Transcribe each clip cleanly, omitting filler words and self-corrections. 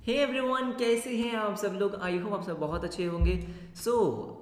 Hey everyone, कैसे हैं आप सब लोग। आई होप आप सब बहुत अच्छे होंगे। सो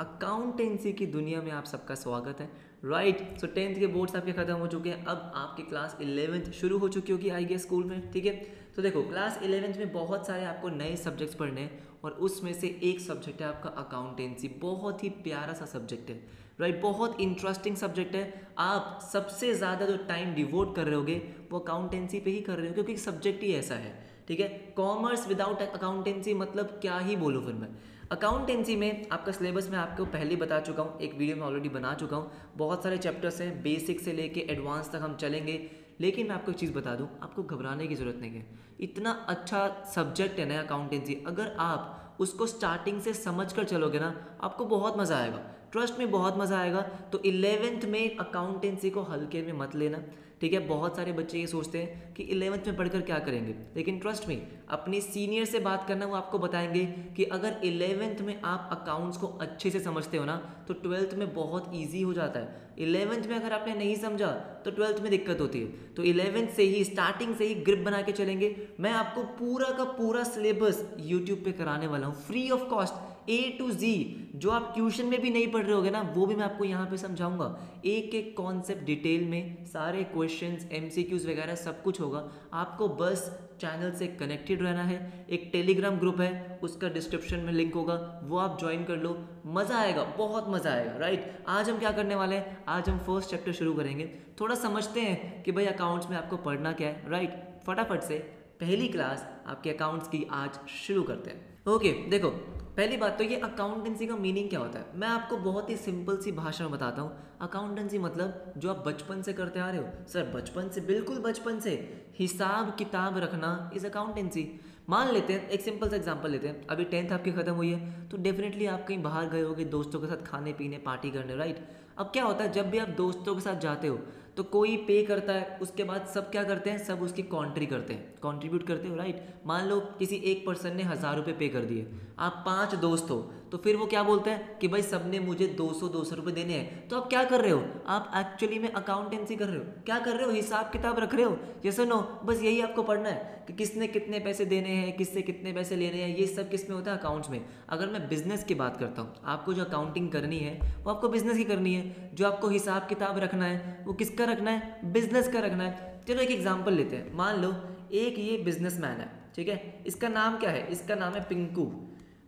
अकाउंटेंसी की दुनिया में आप सबका स्वागत है। राइट। सो 10th के बोर्ड्स आपके ख़त्म हो चुके हैं। अब आपकी क्लास 11th शुरू हो चुकी होगी आई गेस स्कूल में। ठीक है। तो देखो, क्लास 11th में बहुत सारे आपको नए सब्जेक्ट्स पढ़ने हैं और उसमें से एक सब्जेक्ट है आपका अकाउंटेंसी। बहुत ही प्यारा सा सब्जेक्ट है। राइट। बहुत इंटरेस्टिंग सब्जेक्ट है। आप सबसे ज़्यादा जो टाइम डिवोट कर रहे होगे वो अकाउंटेंसी पे ही कर रहे हो, क्योंकि सब्जेक्ट ही ऐसा है। ठीक है। कॉमर्स विदाउट अकाउंटेंसी मतलब क्या ही बोलूँ फिर मैं। अकाउंटेंसी में आपका सिलेबस मैं आपको पहले बता चुका हूँ, एक वीडियो में ऑलरेडी बना चुका हूँ। बहुत सारे चैप्टर्स हैं, बेसिक से लेके एडवांस तक हम चलेंगे। लेकिन मैं आपको एक चीज़ बता दूँ, आपको घबराने की ज़रूरत नहीं है। इतना अच्छा सब्जेक्ट है ना अकाउंटेंसी, अगर आप उसको स्टार्टिंग से समझ कर चलोगे ना, आपको बहुत मज़ा आएगा। ट्रस्ट में बहुत मज़ा आएगा। तो 11th में अकाउंटेंसी को हल्के में मत लेना। ठीक है। बहुत सारे बच्चे ये सोचते हैं कि 11th में पढ़कर क्या करेंगे, लेकिन ट्रस्ट में अपने सीनियर से बात करना, वो आपको बताएंगे कि अगर 11th में आप अकाउंट्स को अच्छे से समझते हो ना, तो 12th में बहुत ईजी हो जाता है। 11th में अगर आपने नहीं समझा तो 12th में दिक्कत होती है। तो 11th से ही, स्टार्टिंग से ही ग्रिप बना के चलेंगे। मैं आपको पूरा का पूरा सिलेबस यूट्यूब पे कराने वाला हूँ, free of cost, A to Z। जो आप ट्यूशन में भी नहीं पढ़ रहे होगे ना, वो भी मैं आपको यहाँ पे समझाऊंगा। एक एक कॉन्सेप्ट डिटेल में, सारे क्वेश्चंस, MCQs वगैरह सब कुछ होगा। आपको बस चैनल से कनेक्टेड रहना है। एक टेलीग्राम ग्रुप है, उसका डिस्क्रिप्शन में लिंक होगा, वो आप ज्वाइन कर लो। मज़ा आएगा, बहुत मज़ा आएगा। राइट। आज हम क्या करने वाले हैं, आज हम फर्स्ट चैप्टर शुरू करेंगे। थोड़ा समझते हैं कि भाई अकाउंट्स में आपको पढ़ना क्या है। राइट। फटाफट से पहली क्लास आपके अकाउंट्स की आज शुरू करते हैं। ओके। देखो, पहली बात तो ये अकाउंटेंसी का मीनिंग क्या होता है, मैं आपको बहुत ही सिंपल सी भाषा में बताता हूँ। अकाउंटेंसी मतलब जो आप बचपन से करते आ रहे हो। सर बचपन से, बिल्कुल बचपन से हिसाब किताब रखना इज अकाउंटेंसी। मान लेते हैं, एक सिंपल सा एग्जांपल लेते हैं। अभी 10th आपकी खत्म हुई है, तो डेफिनेटली आप कहीं बाहर गए होगे दोस्तों के साथ खाने पीने, पार्टी करने। राइट। अब क्या होता है, जब भी आप दोस्तों के साथ जाते हो तो कोई पे करता है, उसके बाद सब क्या करते हैं, सब उसकी कंट्रीब्यूट करते हो। राइट। मान लो किसी एक पर्सन ने 1000 रुपये पे कर दिए, आप 5 दोस्त हो, तो फिर वो क्या बोलते हैं कि भाई सबने मुझे 200 रुपये देने हैं। तो आप क्या कर रहे हो, आप एक्चुअली में अकाउंटेंसी कर रहे हो। क्या कर रहे हो, हिसाब किताब रख रहे हो। यस और नो, बस यही आपको पढ़ना है कि किसने कितने पैसे देने हैं, किससे कितने पैसे लेने हैं। ये सब किस में होता है, अकाउंट्स में। अगर मैं बिजनेस की बात करता हूँ, आपको जो अकाउंटिंग करनी है वो आपको बिजनेस की करनी है। जो आपको हिसाब किताब रखना है वो किसका रखना है, बिजनेस का रखना है। चलो एक एग्जाम्पल लेते हैं। मान लो एक ये बिजनेसमैन है, ठीक है। इसका नाम क्या है, इसका नाम है पिंकू।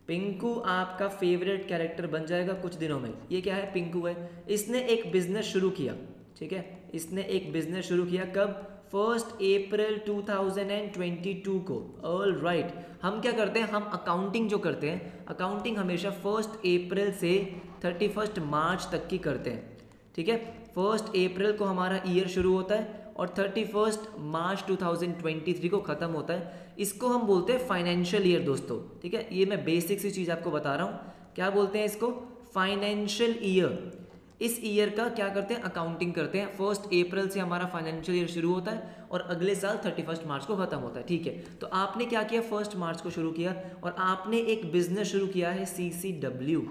पिंकू आपका फेवरेट कैरेक्टर बन जाएगा कुछ दिनों में। ये क्या है, पिंकू है। इसने एक बिजनेस शुरू किया, ठीक है। इसने एक बिजनेस शुरू किया कब, 1 अप्रैल 2022 को। All right. हम क्या करते हैं, हम अकाउंटिंग जो करते हैं, अकाउंटिंग हमेशा 1 अप्रैल से 31 मार्च तक की करते हैं। ठीक है। 1 अप्रैल को हमारा ईयर शुरू होता है और 31 मार्च 2023 को ख़त्म होता है। इसको हम बोलते हैं फाइनेंशियल ईयर दोस्तों। ठीक है। ये मैं बेसिक सी चीज़ आपको बता रहा हूँ, क्या बोलते हैं इसको, फाइनेंशियल ईयर। इस ईयर का क्या करते हैं, अकाउंटिंग करते हैं। 1 अप्रैल से हमारा फाइनेंशियल ईयर शुरू होता है और अगले साल 31 मार्च को ख़त्म होता है। ठीक है। तो आपने क्या किया, 1 मार्च को शुरू किया और आपने एक बिजनेस शुरू किया है, CCW।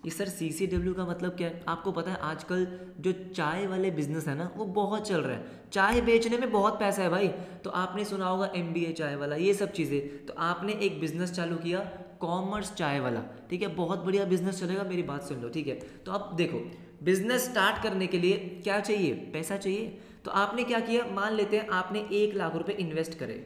ये सर CCW का मतलब क्या है, आपको पता है आजकल जो चाय वाले बिजनेस है ना, वो बहुत चल रहा है। चाय बेचने में बहुत पैसा है भाई। तो आपने सुना होगा MBA चाय वाला, ये सब चीज़ें। तो आपने एक बिजनेस चालू किया, कॉमर्स चाय वाला। ठीक है। बहुत बढ़िया बिजनेस चलेगा, मेरी बात सुन लो। ठीक है। तो अब देखो, बिजनेस स्टार्ट करने के लिए क्या चाहिए, पैसा चाहिए। तो आपने क्या किया, मान लेते हैं आपने 1 लाख रुपए इन्वेस्ट करे।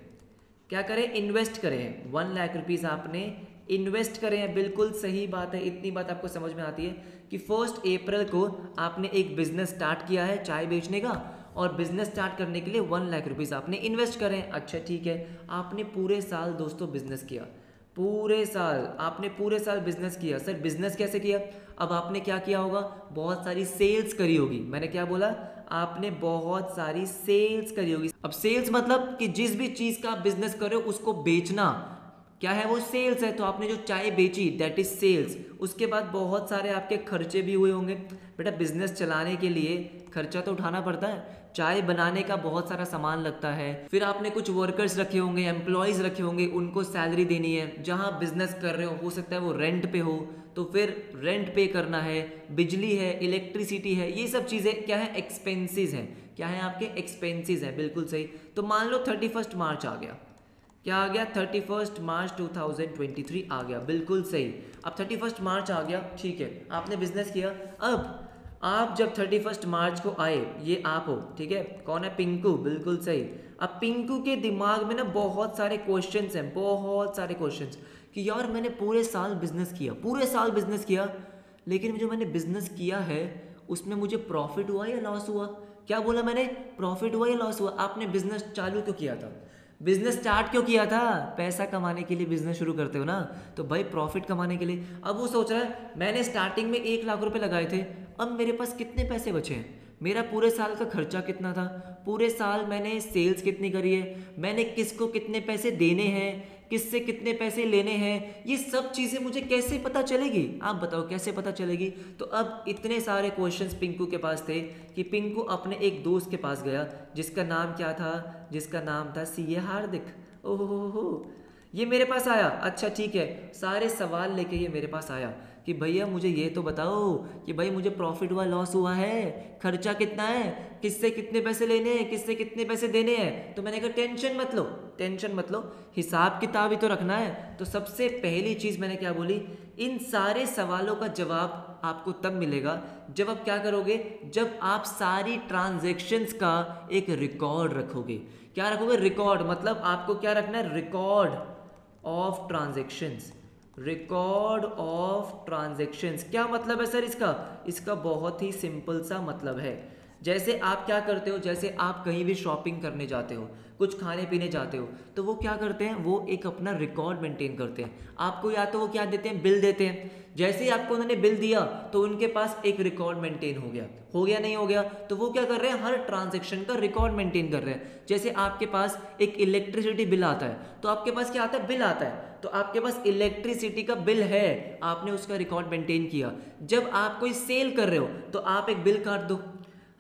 क्या करें, इन्वेस्ट करें। 1 लाख रुपीज़ आपने इन्वेस्ट करें हैं। बिल्कुल सही बात है। इतनी बात आपको समझ में आती है कि 1 अप्रैल को आपने एक बिजनेस स्टार्ट किया है चाय बेचने का, और बिजनेस स्टार्ट करने के लिए 1 लाख रुपीज़ आपने इन्वेस्ट करें। अच्छा ठीक है। आपने पूरे साल दोस्तों बिजनेस किया, पूरे साल आपने पूरे साल बिजनेस किया। सर बिजनेस कैसे किया, अब आपने क्या किया होगा, बहुत सारी सेल्स करी होगी। मैंने क्या बोला, आपने बहुत सारी सेल्स करी होगी। अब सेल्स मतलब कि जिस भी चीज़ का आप बिजनेस कर रहे हो उसको बेचना, क्या है वो, सेल्स है। तो आपने जो चाय बेची दैट इज सेल्स। उसके बाद बहुत सारे आपके खर्चे भी हुए होंगे। बेटा बिजनेस चलाने के लिए खर्चा तो उठाना पड़ता है। चाय बनाने का बहुत सारा सामान लगता है, फिर आपने कुछ वर्कर्स रखे होंगे, एम्प्लॉयज़ रखे होंगे, उनको सैलरी देनी है। जहाँ बिजनेस कर रहे हो सकता है वो रेंट पे हो, तो फिर रेंट पे करना है, बिजली है, इलेक्ट्रिसिटी है, ये सब चीज़ें क्या है, एक्सपेंसेस हैं। क्या है आपके, एक्सपेंसेस हैं। बिल्कुल सही। तो मान लो 31 मार्च आ गया, क्या आ गया 31 मार्च 2023 आ गया, बिल्कुल सही। अब 31 मार्च आ गया, ठीक है, आपने बिजनेस किया। अब आप जब 31 मार्च को आए, ये आप हो, ठीक है, कौन है, पिंकू, बिल्कुल सही। अब पिंकू के दिमाग में ना बहुत सारे क्वेश्चंस हैं, बहुत सारे क्वेश्चंस, कि यार मैंने पूरे साल बिजनेस किया, पूरे साल बिजनेस किया, लेकिन जो मैंने बिजनेस किया है उसमें मुझे प्रॉफिट हुआ या लॉस हुआ? क्या बोला मैंने, प्रॉफिट हुआ या लॉस हुआ? आपने बिजनेस चालू क्यों किया था, बिजनेस स्टार्ट क्यों किया था? पैसा कमाने के लिए बिजनेस शुरू करते हो ना, तो भाई प्रॉफिट कमाने के लिए। अब वो सोच रहा है मैंने स्टार्टिंग में 1 लाख रुपए लगाए थे, अब मेरे पास कितने पैसे बचे हैं, मेरा पूरे साल का खर्चा कितना था, पूरे साल मैंने सेल्स कितनी करी है, मैंने किसको कितने पैसे देने हैं, किससे कितने पैसे लेने हैं, ये सब चीज़ें मुझे कैसे पता चलेगी? आप बताओ कैसे पता चलेगी? तो अब इतने सारे क्वेश्चंस पिंकू के पास थे कि पिंकू अपने एक दोस्त के पास गया, जिसका नाम क्या था, जिसका नाम था सीए हार्दिक। ओहो हो, ये मेरे पास आया, अच्छा ठीक है, सारे सवाल लेके ये मेरे पास आया कि भैया मुझे ये तो बताओ कि भाई मुझे प्रॉफिट हुआ लॉस हुआ है, खर्चा कितना है, किससे कितने पैसे लेने हैं, किससे कितने पैसे देने हैं। तो मैंने कहा टेंशन मत लो, टेंशन मत लो, हिसाब किताब ही तो रखना है। तो सबसे पहली चीज़ मैंने क्या बोली, इन सारे सवालों का जवाब आपको तब मिलेगा जब आप क्या करोगे, जब आप सारी ट्रांजैक्शंस का एक रिकॉर्ड रखोगे। क्या रखोगे, रिकॉर्ड, मतलब आपको क्या रखना है, record of transactions, record of transactions. क्या मतलब है सर इसका? इसका बहुत ही सिंपल सा मतलब है, जैसे आप क्या करते हो, जैसे आप कहीं भी शॉपिंग करने जाते हो, कुछ खाने पीने जाते हो, तो वो क्या करते हैं, वो एक अपना रिकॉर्ड मेंटेन करते हैं। आपको या तो वो क्या देते हैं, बिल देते हैं, जैसे ही आपको उन्होंने बिल दिया तो उनके पास एक रिकॉर्ड मेंटेन हो गया नहीं हो गया, तो वो क्या कर रहे हैं, हर ट्रांजैक्शन का रिकॉर्ड मेंटेन कर रहे हैं। जैसे आपके पास एक इलेक्ट्रिसिटी बिल आता है, तो आपके पास क्या आता है, बिल आता है, तो आपके पास इलेक्ट्रिसिटी का बिल है, आपने उसका रिकॉर्ड मेंटेन किया। जब आप कोई सेल कर रहे हो तो आप एक बिल काट दो,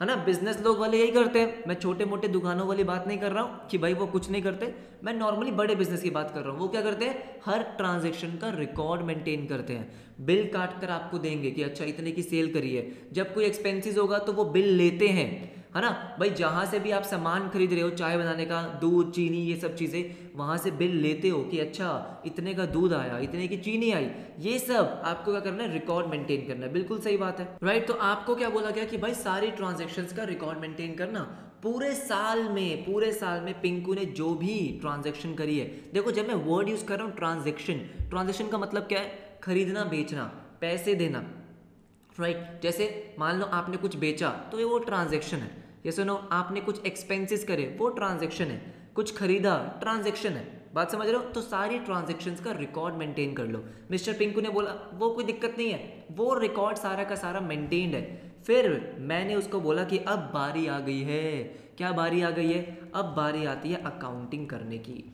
है ना, बिजनेस लोग वाले यही करते हैं। मैं छोटे मोटे दुकानों वाली बात नहीं कर रहा हूँ कि भाई वो कुछ नहीं करते, मैं नॉर्मली बड़े बिजनेस की बात कर रहा हूँ। वो क्या करते हैं, हर ट्रांजैक्शन का रिकॉर्ड मेंटेन करते हैं, बिल काट कर आपको देंगे कि अच्छा इतने की सेल करी है। जब कोई एक्सपेंसेस होगा तो वो बिल लेते हैं, है ना भाई, जहाँ से भी आप सामान खरीद रहे हो, चाय बनाने का, दूध, चीनी, ये सब चीज़ें, वहाँ से बिल लेते हो कि अच्छा इतने का दूध आया, इतने की चीनी आई, ये सब आपको क्या करना है, रिकॉर्ड मेंटेन करना है। बिल्कुल सही बात है, राइट। तो आपको क्या बोला गया कि भाई सारी ट्रांजैक्शंस का रिकॉर्ड मेंटेन करना। पूरे साल में पिंकू ने जो भी ट्रांजैक्शन करी है, देखो जब मैं वर्ड यूज कर रहा हूँ ट्रांजैक्शन, ट्रांजैक्शन का मतलब क्या है, खरीदना बेचना, पैसे देना, राइट। जैसे मान लो आपने कुछ बेचा तो ये वो ट्रांजैक्शन है, ये सुनो आपने कुछ एक्सपेंसेस करे, वो ट्रांजैक्शन है, कुछ खरीदा, ट्रांजैक्शन है, बात समझ रहे हो? तो सारी ट्रांजैक्शंस का रिकॉर्ड मेंटेन कर लो। मिस्टर पिंकू ने बोला वो कोई दिक्कत नहीं है, वो रिकॉर्ड सारा का सारा मेंटेन्ड है। फिर मैंने उसको बोला कि अब बारी आ गई है, क्या बारी आ गई है, अब बारी आती है अकाउंटिंग करने की।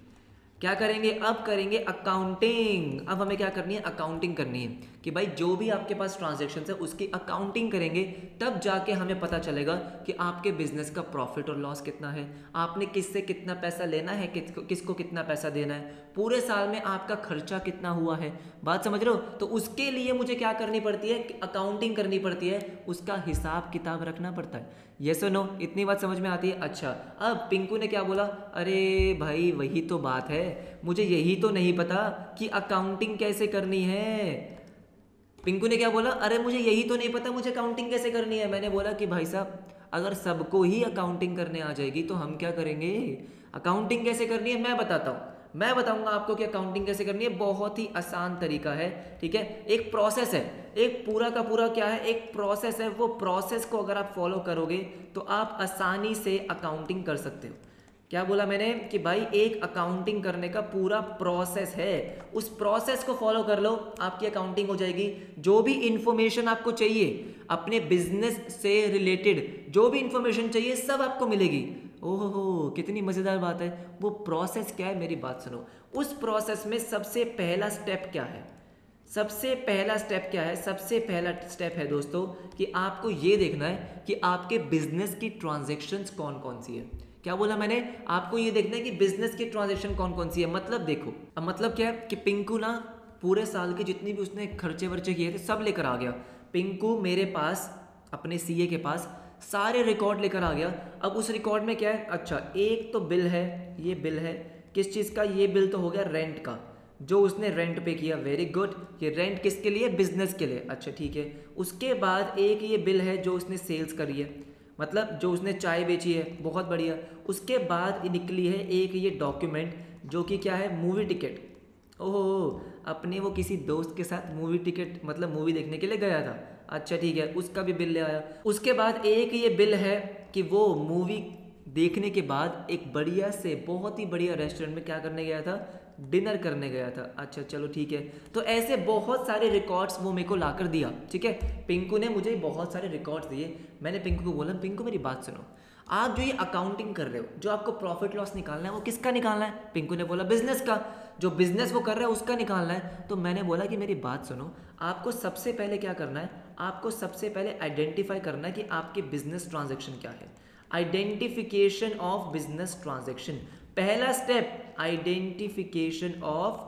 क्या करेंगे, अब करेंगे अकाउंटिंग। अब हमें क्या करनी है, अकाउंटिंग करनी है कि भाई जो भी आपके पास ट्रांजैक्शंस है उसकी अकाउंटिंग करेंगे, तब जाके हमें पता चलेगा कि आपके बिजनेस का प्रॉफिट और लॉस कितना है, आपने किससे कितना पैसा लेना है, किसको कितना पैसा देना है, पूरे साल में आपका खर्चा कितना हुआ है, बात समझ रहे हो? तो उसके लिए मुझे क्या करनी पड़ती है, अकाउंटिंग करनी पड़ती है, उसका हिसाब किताब रखना पड़ता है। यस और नो, इतनी बात समझ में आती है? अच्छा, अब पिंकू ने क्या बोला, अरे भाई वही तो बात है, मुझे यही तो नहीं पता कि अकाउंटिंग कैसे करनी है। पिंकू ने क्या बोला, अरे मुझे यही तो नहीं पता मुझे अकाउंटिंग कैसे करनी है। मैंने बोला कि भाई साहब अगर सबको ही अकाउंटिंग करने आ जाएगी तो हम क्या करेंगे, अकाउंटिंग कैसे करनी है मैं बताता हूँ, मैं बताऊंगा आपको कि अकाउंटिंग कैसे करनी है। बहुत ही आसान तरीका है, ठीक है, एक प्रोसेस है, एक पूरा का पूरा क्या है, एक प्रोसेस है। वो प्रोसेस को अगर आप फॉलो करोगे तो आप आसानी से अकाउंटिंग कर सकते हो। क्या बोला मैंने कि भाई एक अकाउंटिंग करने का पूरा प्रोसेस है, उस प्रोसेस को फॉलो कर लो, आपकी अकाउंटिंग हो जाएगी। जो भी इंफॉर्मेशन आपको चाहिए अपने बिजनेस से रिलेटेड, जो भी इंफॉर्मेशन चाहिए सब आपको मिलेगी। ओहो कितनी मजेदार बात है। वो प्रोसेस क्या है, मेरी बात सुनो। उस प्रोसेस में सबसे पहला स्टेप क्या है, सबसे पहला स्टेप क्या है, सबसे पहला स्टेप है दोस्तों कि आपको ये देखना है कि आपके बिजनेस की ट्रांजैक्शंस कौन कौन सी है। क्या बोला मैंने, आपको ये देखना है कि बिजनेस की ट्रांजैक्शन कौन कौन सी है। मतलब देखो, अब मतलब क्या है कि पिंकू ना पूरे साल के जितनी भी उसने खर्चे वर्चे किए थे सब लेकर आ गया। पिंकू मेरे पास अपने सीए के पास सारे रिकॉर्ड लेकर आ गया। अब उस रिकॉर्ड में क्या है, अच्छा एक तो बिल है, ये बिल है, किस चीज़ का? ये बिल तो हो गया रेंट का, जो उसने रेंट पे किया, वेरी गुड। ये रेंट किसके लिए? बिजनेस के लिए, अच्छा ठीक है। उसके बाद एक ये बिल है जो उसने सेल्स करी है, मतलब जो उसने चाय बेची है, बहुत बढ़िया। उसके बाद निकली है एक ये डॉक्यूमेंट जो कि क्या है? Movie ticket. ओहो, अपने वो किसी दोस्त के साथ मूवी टिकट मतलब मूवी देखने के लिए गया था, अच्छा ठीक है, उसका भी बिल ले आया। उसके बाद एक ये बिल है कि वो मूवी देखने के बाद एक बढ़िया से बहुत ही बढ़िया रेस्टोरेंट में क्या करने गया था? डिनर करने गया था, अच्छा चलो ठीक है। तो ऐसे बहुत सारे रिकॉर्ड्स वो मेरे को ला कर दिया, ठीक है। पिंकू ने मुझे बहुत सारे रिकॉर्ड्स दिए। मैंने पिंकू को बोला, पिंकू मेरी बात सुनो, आप जो ये अकाउंटिंग कर रहे हो, जो आपको प्रॉफिट लॉस निकालना है वो किसका निकालना है? पिंकू ने बोला बिजनेस का, जो बिजनेस वो कर रहा है उसका निकालना है। तो मैंने बोला कि मेरी बात सुनो, आपको सबसे पहले क्या करना है? आपको सबसे पहले आइडेंटिफाई करना है कि आपके बिजनेस ट्रांजेक्शन क्या है। आइडेंटिफिकेशन ऑफ बिजनेस ट्रांजेक्शन, पहला step identification of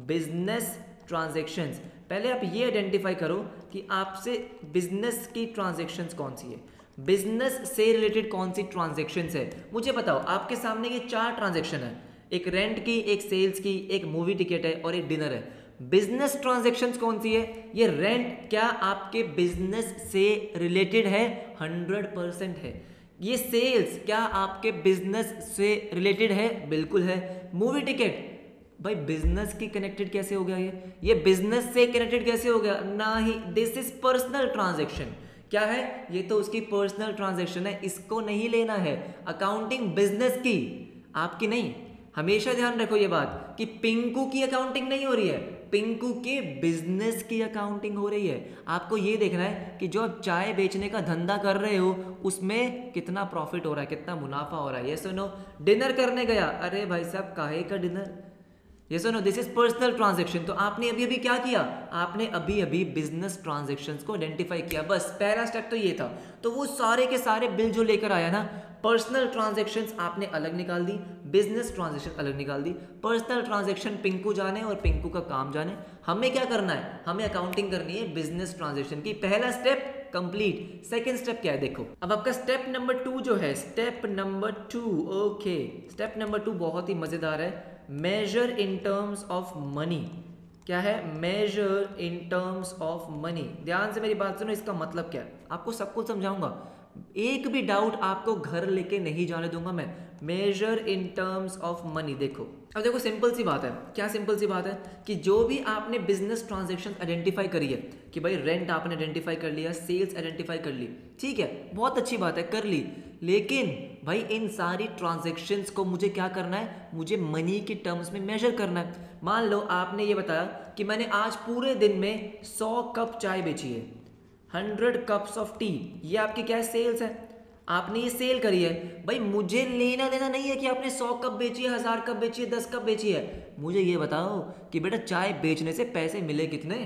business transactions. पहले आप ये आइडेंटिफाई करो कि आपसे बिजनेस की ट्रांजेक्शन्स कौन सी है, बिजनेस से रिलेटेड कौन सी ट्रांजेक्शन्स है। मुझे बताओ, आपके सामने ये 4 ट्रांजेक्शन है, एक रेंट की, एक सेल्स की, एक मूवी टिकट है और एक डिनर है। बिजनेस ट्रांजेक्शन्स कौन सी है? ये रेंट क्या आपके बिजनेस से रिलेटेड है? 100% है। ये सेल्स क्या आपके बिजनेस से रिलेटेड है? बिल्कुल है। मूवी टिकट भाई बिजनेस की कनेक्टेड कैसे हो गया? ये बिजनेस से कनेक्टेड कैसे हो गया? ना ही, दिस इज पर्सनल ट्रांजैक्शन। क्या है? ये तो उसकी पर्सनल ट्रांजैक्शन है, इसको नहीं लेना है। अकाउंटिंग बिजनेस की, आपकी नहीं। हमेशा ध्यान रखो ये बात कि पिंकू की अकाउंटिंग नहीं हो रही है, पिंकू के बिजनेस की अकाउंटिंग हो रही है। आपको ये देखना है कि जो आप चाय बेचने का धंधा कर रहे हो उसमें कितना प्रॉफिट हो रहा है, कितना मुनाफा हो रहा है। ये सुनो, डिनर करने गया, अरे भाई साहब काहे का डिनर? ये सुनो, दिस इज पर्सनल ट्रांजैक्शन। तो आपने अभी अभी क्या किया? आपने अभी अभी बिजनेस ट्रांजैक्शंस को आइडेंटिफाई किया, बस पहला स्टेप तो ये था। तो वो सारे के सारे बिल जो लेकर आया ना, पर्सनल ट्रांजैक्शंस आपने अलग निकाल दी, बिजनेस ट्रांजैक्शन अलग निकाल दी। पर्सनल ट्रांजैक्शन पिंकू जाने और पिंकू का काम जाने, हमें क्या करना है? हमें अकाउंटिंग करनी है बिजनेस ट्रांजैक्शन की। पहला स्टेप कंप्लीट। सेकंड स्टेप क्या है देखो, अब आपका स्टेप नंबर 2 जो है, step number 2, okay, step number 2 बहुत ही मजेदार है। Measure in terms of money. क्या है? Measure in terms of money. ध्यान से मेरी बात सुनो, इसका मतलब क्या है आपको सब कुछ समझाऊंगा, एक भी डाउट आपको घर लेके नहीं जाने दूंगा मैं। Measure in terms of money. देखो, अब देखो सिंपल सी बात है। क्या सिंपल सी बात है? कि जो भी आपने बिजनेस ट्रांजैक्शन आइडेंटिफाई करी है, कि भाई रेंट आपने आइडेंटिफाई कर लिया, सेल्स आइडेंटिफाई कर ली, ठीक है, बहुत अच्छी बात है, कर ली। लेकिन भाई इन सारी ट्रांजैक्शंस को मुझे क्या करना है? मुझे मनी के टर्म्स में मेजर करना है। मान लो आपने ये बताया कि मैंने आज पूरे दिन में 100 कप चाय बेची है, 100 कप्स ऑफ टी, ये आपकी क्या है? सेल्स है। आपने ये सेल करी है। भाई मुझे लेना देना नहीं है कि आपने 100 कप बेची है, 1000 कप बेची है, 10 कप बेची है। मुझे ये बताओ कि बेटा चाय बेचने से पैसे मिले कितने?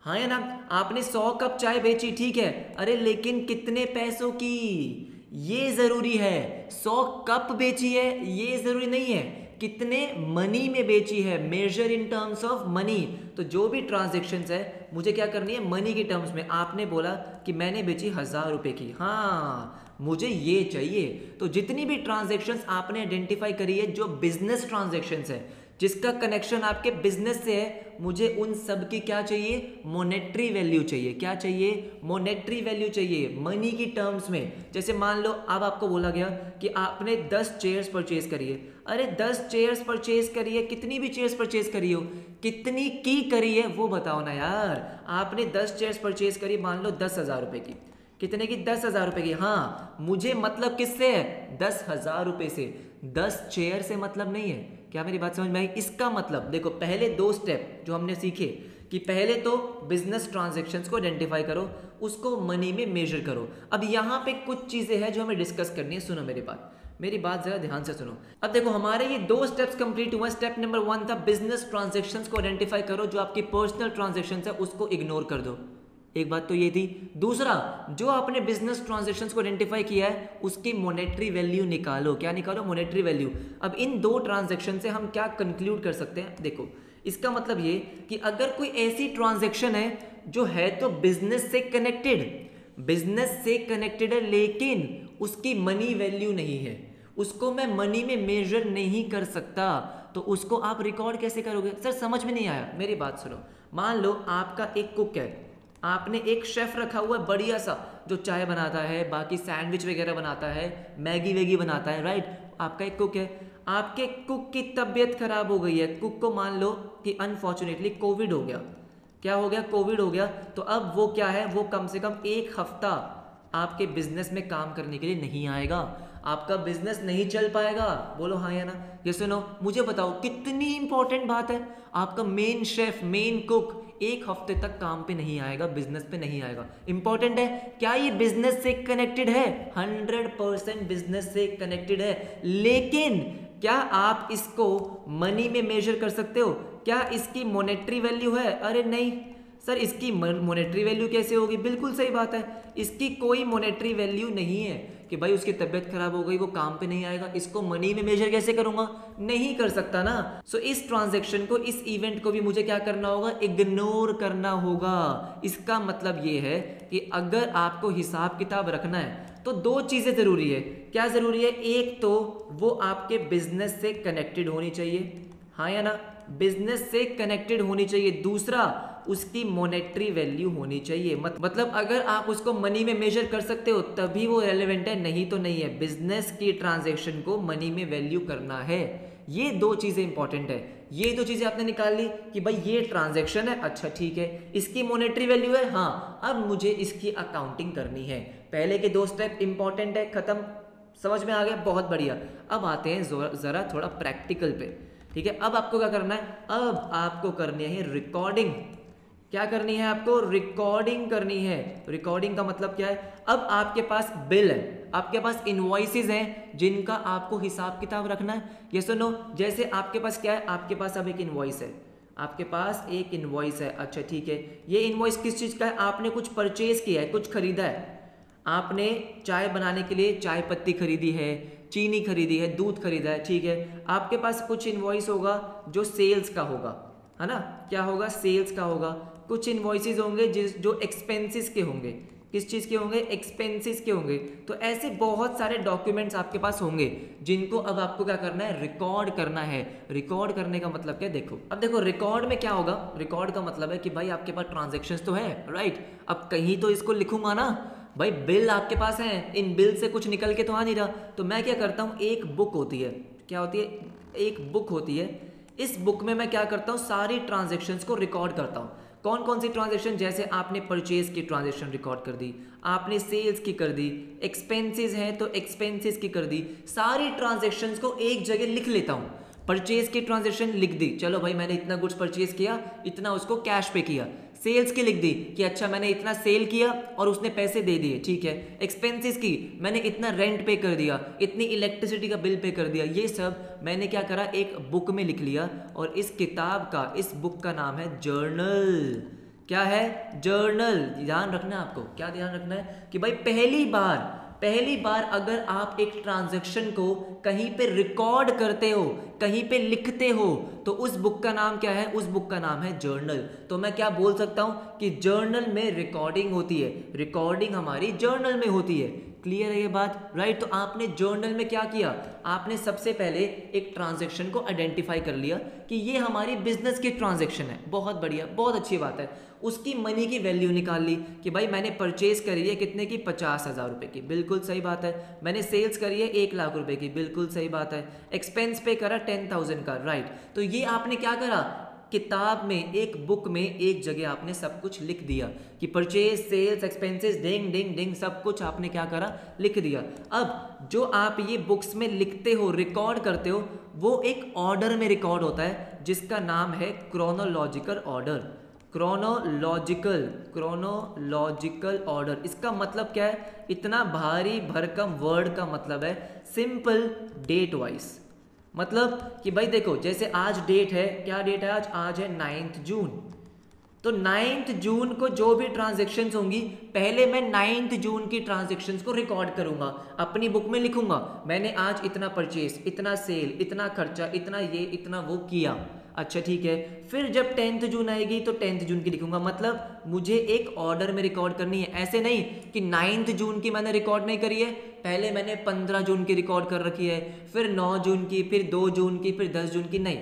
हाँ या ना? आपने 100 कप चाय बेची, ठीक है, अरे लेकिन कितने पैसों की, ये जरूरी है। 100 कप बेची है ये जरूरी नहीं है, कितने मनी में बेची है, measure in terms of money. तो जो भी ट्रांजेक्शन्स है मुझे क्या करनी है? मनी के टर्म्स में। आपने बोला कि मैंने बेची 1000 रुपए की, हाँ मुझे ये चाहिए। तो जितनी भी ट्रांजेक्शन्स आपने आइडेंटिफाई करी है जो बिजनेस ट्रांजेक्शन्स है, जिसका कनेक्शन आपके बिजनेस से है, मुझे उन सब की क्या चाहिए? मॉनेटरी वैल्यू चाहिए। क्या चाहिए? मॉनेटरी वैल्यू चाहिए, मनी की टर्म्स में। जैसे मान लो अब आपको बोला गया कि आपने 10 चेयर्स परचेज करी है, अरे 10 चेयर्स परचेज करी है, कितनी भी चेयर्स परचेज करी हो, कितनी की करी है वो बताओ ना यार। आपने 10 चेयर्स परचेज करी, मान लो 10,000 रुपए की, कितने की? 10,000 रुपए की। हाँ, मुझे मतलब किससे है? 10,000 रुपए से, 10 चेयर से मतलब नहीं है। क्या मेरी बात समझ में आई? इसका मतलब देखो, पहले 2 स्टेप जो हमने सीखे कि पहले तो बिजनेस ट्रांजैक्शंस को आइडेंटिफाई करो, उसको मनी में मेजर करो। अब यहाँ पे कुछ चीजें हैं जो हमें डिस्कस करनी है। सुनो मेरी बात जरा ध्यान से सुनो। अब देखो हमारे ये 2 स्टेप्स कंप्लीट हुए। स्टेप नंबर 1 था बिजनेस ट्रांजैक्शंस को आइडेंटिफाई करो, जो आपकी पर्सनल ट्रांजैक्शंस है उसको इग्नोर कर दो, एक बात तो ये थी। दूसरा, जो आपने बिजनेस ट्रांजैक्शंस को आइडेंटिफाई किया है उसकी मॉनेटरी वैल्यू निकालो। क्या निकालो? Monetary value. अब इन 2 ट्रांजैक्शन से हम क्या कंक्लूड कर सकते हैं? देखो, इसका मतलब ये कि अगर कोई ऐसी ट्रांजैक्शन है जो है तो बिजनेस से कनेक्टेड है, लेकिन उसकी मनी वैल्यू नहीं है, उसको मैं मनी में मेजर नहीं कर सकता, तो उसको आप रिकॉर्ड कैसे करोगे? सर समझ में नहीं आया, मेरी बात सुनो। मान लो आपका एक कुक है, आपने एक शेफ रखा हुआ है बढ़िया सा, जो चाय बनाता है, बाकी सैंडविच वगैरह बनाता है, मैगी वैगी बनाता है, राइट। आपका एक कुक है, आपके कुक की तबीयत खराब हो गई है, कुक को मान लो कि अनफॉर्चुनेटली कोविड हो गया। क्या हो गया? कोविड हो गया। तो अब वो क्या है, वो कम से कम 1 हफ्ता आपके बिजनेस में काम करने के लिए नहीं आएगा, आपका बिजनेस नहीं चल पाएगा। बोलो हाँ या ना? ये सुनो, मुझे बताओ कितनी इंपॉर्टेंट बात है। आपका मेन शेफ, मेन कुक 1 हफ्ते तक काम पे नहीं आएगा, बिजनेस पे नहीं आएगा। इंपॉर्टेंट है। क्या ये बिजनेस से कनेक्टेड है? 100% बिजनेस से कनेक्टेड है। लेकिन क्या आप इसको मनी में मेजर कर सकते हो? क्या इसकी मॉनेटरी वैल्यू है? अरे नहीं सर, इसकी मॉनेटरी वैल्यू कैसे होगी? बिल्कुल सही बात है, इसकी कोई मॉनेटरी वैल्यू नहीं है कि भाई उसकी तबीयत खराब हो गई, वो काम पे नहीं आएगा, इसको मनी में मेजर कैसे करूंगा? नहीं कर सकता ना। सो इस ट्रांजैक्शन को, इस इवेंट को भी मुझे क्या करना होगा? इग्नोर करना होगा। इसका मतलब ये है कि अगर आपको हिसाब किताब रखना है तो 2 चीजें जरूरी है। क्या जरूरी है? एक तो वो आपके बिजनेस से कनेक्टेड होनी चाहिए, हाँ या ना? बिजनेस से कनेक्टेड होनी चाहिए। दूसरा, उसकी मॉनेटरी वैल्यू होनी चाहिए। मतलब अगर आप उसको मनी में मेजर कर सकते हो तभी वो रेलेवेंट है, नहीं तो नहीं है। बिजनेस की ट्रांजैक्शन को मनी में वैल्यू करना है। ये 2 चीजें इंपॉर्टेंट है। ये 2 चीजें आपने निकाल ली कि भाई ये ट्रांजैक्शन है, अच्छा ठीक है, इसकी मॉनेटरी वैल्यू है, हाँ, अब मुझे इसकी अकाउंटिंग करनी है। पहले के 2 स्टेप इंपॉर्टेंट है, खत्म, समझ में आ गया? बहुत बढ़िया। अब आते हैं जरा थोड़ा प्रैक्टिकल पे, ठीक है। अब आपको क्या करना है? अब आपको करनी है रिकॉर्डिंग। क्या करनी है आपको? रिकॉर्डिंग करनी है। रिकॉर्डिंग का मतलब क्या है? अब आपके पास बिल है, आपके पास इनवॉइसेस हैं जिनका आपको हिसाब किताब रखना है। ये सुनो, जैसे आपके पास क्या है? आपके पास अब एक इनवॉइस है, आपके पास एक इनवॉइस है, अच्छा ठीक है। ये इनवॉइस किस चीज का है? आपने कुछ परचेज किया है, कुछ खरीदा है। आपने चाय बनाने के लिए चाय पत्ती खरीदी है, चीनी खरीदी है, दूध खरीदा है, ठीक है। आपके पास कुछ इनवॉइस होगा जो सेल्स का होगा, है ना? क्या होगा? सेल्स का होगा। कुछ इनवॉइसेस होंगे जो एक्सपेंसेस के होंगे। किस चीज़ के होंगे? एक्सपेंसेस के होंगे। तो ऐसे बहुत सारे डॉक्यूमेंट्स आपके पास होंगे जिनको अब आपको क्या करना है? रिकॉर्ड करना है। रिकॉर्ड करने का मतलब क्या? देखो, अब देखो रिकॉर्ड में क्या होगा? रिकॉर्ड का मतलब है कि भाई आपके पास ट्रांजेक्शन्स तो है, राइट। अब कहीं तो इसको लिखूंगा ना भाई, बिल आपके पास है, इन बिल से कुछ निकल के तो आ नहीं रहा। तो मैं क्या करता हूँ, एक बुक होती है, क्या होती है? एक बुक होती है। इस बुक में मैं क्या करता हूँ? सारी ट्रांजेक्शन्स को रिकॉर्ड करता हूँ। कौन कौन सी ट्रांजेक्शन? जैसे आपने परचेज की ट्रांजेक्शन रिकॉर्ड कर दी, आपने सेल्स की कर दी, एक्सपेंसेस हैं तो एक्सपेंसेस की कर दी। सारी ट्रांजेक्शन्स को एक जगह लिख लेता हूँ। परचेज की ट्रांजेक्शन लिख दी, चलो भाई मैंने इतना गुड्स परचेज किया, इतना उसको कैश पे किया। सेल्स की लिख दी कि अच्छा मैंने इतना सेल किया और उसने पैसे दे दिए, ठीक है। एक्सपेंसेस की, मैंने इतना रेंट पे कर दिया, इतनी इलेक्ट्रिसिटी का बिल पे कर दिया। ये सब मैंने क्या करा? एक बुक में लिख लिया। और इस किताब का, इस बुक का नाम है जर्नल। क्या है? जर्नल। ध्यान रखना है आपको, क्या ध्यान रखना है? कि भाई पहली बार अगर आप एक ट्रांजैक्शन को कहीं पे रिकॉर्ड करते हो, कहीं पे लिखते हो, तो उस बुक का नाम क्या है? उस बुक का नाम है जर्नल। तो मैं क्या बोल सकता हूं कि जर्नल में रिकॉर्डिंग होती है, रिकॉर्डिंग हमारी जर्नल में होती है। क्लियर है ये बात? राइट। तो आपने जर्नल में क्या किया? आपने सबसे पहले एक ट्रांजैक्शन को आइडेंटिफाई कर लिया कि ये हमारी बिजनेस की ट्रांजैक्शन है, बहुत बढ़िया, बहुत अच्छी बात है। उसकी मनी की वैल्यू निकाल ली कि भाई मैंने परचेज करी है कितने की? 50,000 रुपए की, बिल्कुल सही बात है। मैंने सेल्स करी है 1 लाख रुपए की, बिल्कुल सही बात है। एक्सपेंस पे करा 10,000 का, राइट। तो ये आपने क्या करा? किताब में, एक बुक में एक जगह आपने सब कुछ लिख दिया कि परचेज, सेल्स, एक्सपेंसेस, डिंग डिंग डिंग, सब कुछ आपने क्या करा? लिख दिया। अब जो आप ये बुक्स में लिखते हो, रिकॉर्ड करते हो, वो एक ऑर्डर में रिकॉर्ड होता है जिसका नाम है क्रोनोलॉजिकल ऑर्डर। Chronological order. इसका मतलब क्या है? इतना भारी भरकम वर्ड का मतलब है सिंपल डेट वाइज। मतलब कि भाई देखो, जैसे आज डेट है, क्या डेट है आज? आज है 9 जून। तो 9 जून को जो भी ट्रांजैक्शंस होंगी, पहले मैं 9 जून की ट्रांजैक्शंस को रिकॉर्ड करूंगा, अपनी बुक में लिखूंगा, मैंने आज इतना परचेज, इतना सेल, इतना खर्चा, इतना ये, इतना वो किया। अच्छा ठीक है, फिर जब 10th जून आएगी तो 10th जून की लिखूंगा, मतलब मुझे एक ऑर्डर में रिकॉर्ड करनी है। ऐसे नहीं कि 9th जून की मैंने रिकॉर्ड नहीं करी है, पहले मैंने 15 जून की रिकॉर्ड कर रखी है, फिर 9 जून की, फिर 2 जून की, फिर 10 जून की, नहीं,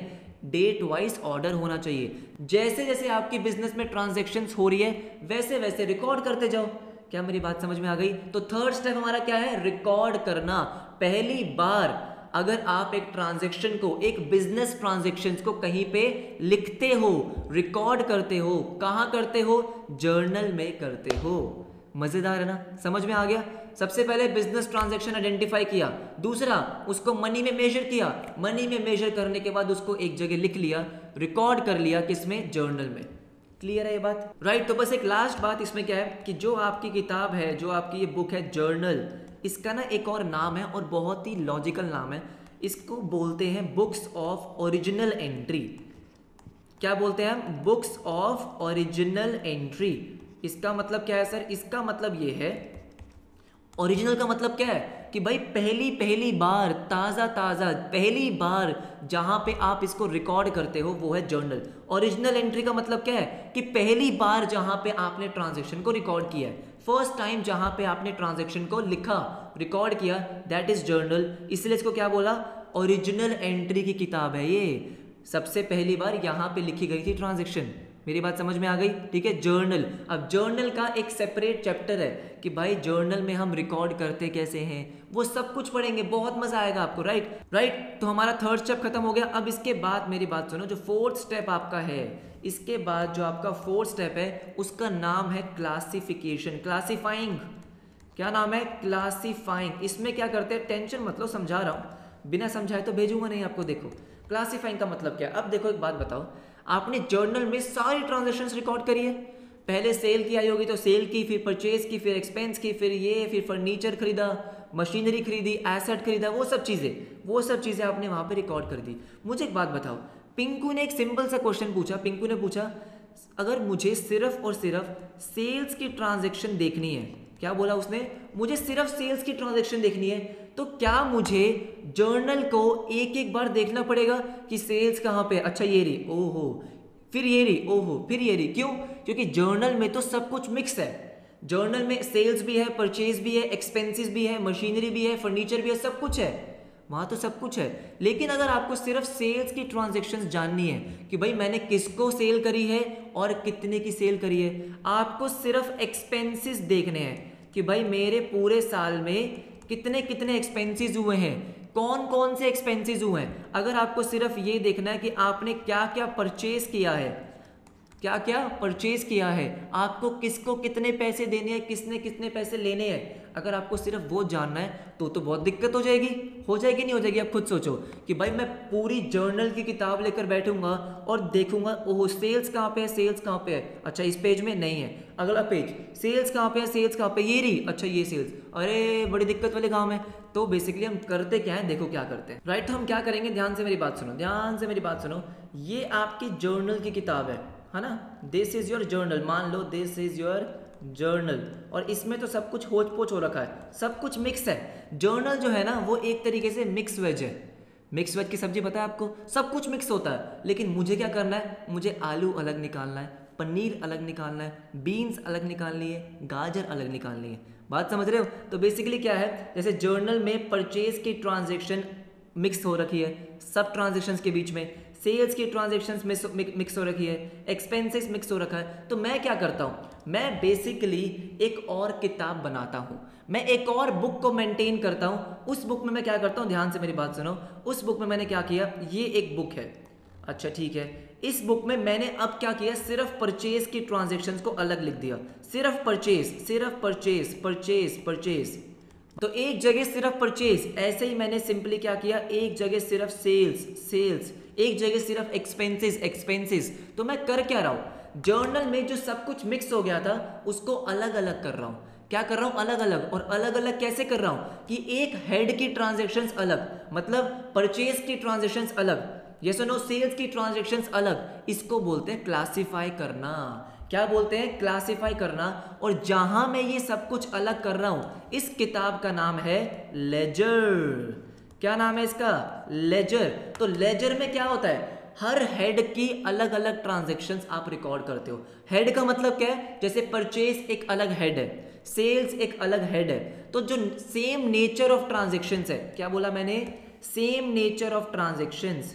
डेट वाइज ऑर्डर होना चाहिए। जैसे जैसे आपकी बिजनेस में ट्रांजेक्शन्स हो रही है वैसे वैसे रिकॉर्ड करते जाओ। क्या मेरी बात समझ में आ गई? तो थर्ड स्टेप हमारा क्या है? रिकॉर्ड करना। पहली बार अगर आप एक ट्रांजैक्शन को, एक बिजनेस ट्रांजैक्शन को कहीं पे लिखते हो, रिकॉर्ड करते हो, कहां करते हो? जर्नल में करते हो। मजेदार है ना? समझ में आ गया? सबसे पहले बिजनेस ट्रांजैक्शन आइडेंटिफाई किया, दूसरा उसको मनी में मेजर किया, मनी में मेजर करने के बाद उसको एक जगह लिख लिया, रिकॉर्ड कर लिया, किसमें? जर्नल में। क्लियर है ये बात? राइट। तो बस एक लास्ट बात इसमें क्या है कि जो आपकी किताब है, जो आपकी ये बुक है जर्नल, इसका ना एक और नाम है और बहुत ही लॉजिकल नाम है। इसको बोलते हैं बुक्स ऑफ ओरिजिनल एंट्री। क्या बोलते हैं हम? Books of original entry. इसका मतलब क्या है सर? इसका मतलब ये है, ओरिजिनल का मतलब क्या है कि भाई पहली बार, ताज़ा ताज़ा पहली बार जहां पे आप इसको रिकॉर्ड करते हो वो है जर्नल। ओरिजिनल एंट्री का मतलब क्या है कि पहली बार जहां पे आपने ट्रांजैक्शन को रिकॉर्ड किया है, फर्स्ट टाइम जहां पे आपने ट्रांजैक्शन को लिखा, रिकॉर्ड किया, दैट इज जर्नल। इसलिए इसको क्या बोला? ओरिजिनल एंट्री की किताब है ये। सबसे पहली बार यहां पे लिखी गई थी ट्रांजैक्शन। मेरी बात समझ में आ गई? ठीक है। जर्नल, अब जर्नल का एक सेपरेट चैप्टर है कि भाई जर्नल में हम रिकॉर्ड करते कैसे हैं, वो सब कुछ पढ़ेंगे, बहुत मजा आएगा आपको। राइट। तो हमारा थर्ड स्टेप खत्म हो गया। अब इसके बाद मेरी बात सुनो, जो फोर्थ स्टेप आपका है, इसके बाद जो आपका फोर्थ स्टेप है उसका नाम है क्लासिफिकेशन, क्लासिफाइंग। क्या नाम है? क्लासिफाइंग। इसमें क्या करते हैं? टेंशन मत लो, समझा रहा हूं, बिना समझाए तो भेजूंगा नहीं आपको। देखो क्लासिफाइंग का मतलब क्या है। अब देखो एक बात बताओ, आपने जर्नल में सारी ट्रांजैक्शंस रिकॉर्ड करी है, पहले सेल की आई होगी तो सेल की, फिर परचेज की, फिर एक्सपेंस की, फिर ये, फिर फर्नीचर खरीदा, मशीनरी खरीदी, एसेट खरीदा, वो सब चीजें आपने वहां पे रिकॉर्ड कर दी। मुझे एक बात बताओ, पिंकू ने एक सिंपल सा क्वेश्चन पूछा। पिंकू ने पूछा अगर मुझे सिर्फ और सिर्फ सेल्स की ट्रांजैक्शन देखनी है, क्या बोला उसने? मुझे सिर्फ सेल्स की ट्रांजैक्शन देखनी है, तो क्या मुझे जर्नल को एक एक बार देखना पड़ेगा कि सेल्स कहां पे? अच्छा ये रही, ओहो, फिर ये रही, ओहो, फिर ये रही। क्यों? क्योंकि जर्नल में तो सब कुछ मिक्स है। जर्नल में सेल्स भी है, परचेज भी है, एक्सपेंसेस भी है, मशीनरी भी है, फर्नीचर भी है, सब कुछ है, वहां तो सब कुछ है। लेकिन अगर आपको सिर्फ सेल्स की ट्रांजैक्शंस जाननी है कि भाई मैंने किसको सेल करी है और कितने की सेल करी है, आपको सिर्फ एक्सपेंसेस देखने हैं कि भाई मेरे पूरे साल में कितने कितने एक्सपेंसेस हुए हैं, कौन कौन से एक्सपेंसेस हुए हैं। अगर आपको सिर्फ ये देखना है कि आपने क्या क्या परचेज किया है, क्या क्या परचेज किया है, आपको किसको कितने पैसे देने हैं, किसने कितने पैसे लेने हैं, अगर आपको सिर्फ वो जानना है तो बहुत दिक्कत हो जाएगी। नहीं हो जाएगी? आप खुद सोचो कि भाई मैं पूरी जर्नल की किताब लेकर बैठूंगा और देखूंगा, ओहो सेल्स कहाँ पे है, सेल्स कहाँ पे है, अच्छा इस पेज में नहीं है, अगला पेज, सेल्स कहाँ पे है, सेल्स कहाँ पे, ये रही, अच्छा ये सेल्स, अरे बड़ी दिक्कत वाले काम है। तो बेसिकली हम करते क्या है, देखो क्या करते हैं। राइट। तो हम क्या करेंगे, ध्यान से मेरी बात सुनो, ध्यान से मेरी बात सुनो। ये आपकी जर्नल की किताब है ना? दिस इज योर जर्नल, मान लो दिस इज योर जर्नल, और इसमें तो सब कुछ होच पोच हो रखा है, सब कुछ मिक्स है। जर्नल जो है ना वो एक तरीके से मिक्स वेज है। मिक्स वेज की सब्जी पता है आपको? सब कुछ मिक्स होता है, लेकिन मुझे क्या करना है, मुझे आलू अलग निकालना है, पनीर अलग निकालना है, बीन्स अलग निकालनी है, गाजर अलग निकालनी है। बात समझ रहे हो? तो बेसिकली क्या है, जैसे जर्नल में परचेज की ट्रांजैक्शन मिक्स हो रखी है, सब ट्रांजैक्शंस के बीच में सेल्स की ट्रांजैक्शंस मिक्स हो रखी है, एक्सपेंसेस मिक्स हो रखा है। तो मैं क्या करता हूँ, मैं बेसिकली एक और किताब बनाता हूँ, मैं एक और बुक को मेंटेन करता हूँ। उस बुक में मैं क्या करता हूँ, ध्यान से मेरी बात सुनो, उस बुक में मैंने क्या किया, ये एक बुक है, अच्छा ठीक है, इस बुक में मैंने अब क्या किया, सिर्फ परचेज की ट्रांजैक्शंस को अलग लिख दिया, सिर्फ परचेज, सिर्फ परचेज, परचेज, परचेज। तो एक जगह सिर्फ परचेज, ऐसे ही मैंने सिंपली क्या किया, एक जगह सिर्फ सेल्स, सेल्स, एक जगह सिर्फ एक्सपेंसेस, एक्सपेंसेस। तो मैं कर क्या रहा हूं, जर्नल में जो सब कुछ मिक्स हो गया था उसको अलग अलग कर रहा हूं। क्या कर रहा हूं, अलग अलग। और अलग अलग कैसे कर रहा हूं कि एक हेड की ट्रांजैक्शंस अलग, मतलब परचेज की ट्रांजैक्शंस अलग, यस और नो, सेल्स की ट्रांजैक्शंस अलग, इसको बोलते हैं क्लासिफाई करना। क्या बोलते हैं, क्लासिफाई करना। और जहां मैं ये सब कुछ अलग कर रहा हूं, इस किताब का नाम है लेजर। क्या नाम है इसका, लेजर। तो लेजर में क्या होता है, हर हेड की अलग अलग ट्रांजेक्शन्स आप रिकॉर्ड करते हो। हेड का मतलब क्या है, जैसे परचेज एक अलग हेड है, सेल्स एक अलग हेड है, तो जो सेम नेचर ऑफ ट्रांजेक्शन्स है, क्या बोला मैंने, सेम नेचर ऑफ ट्रांजेक्शन्स,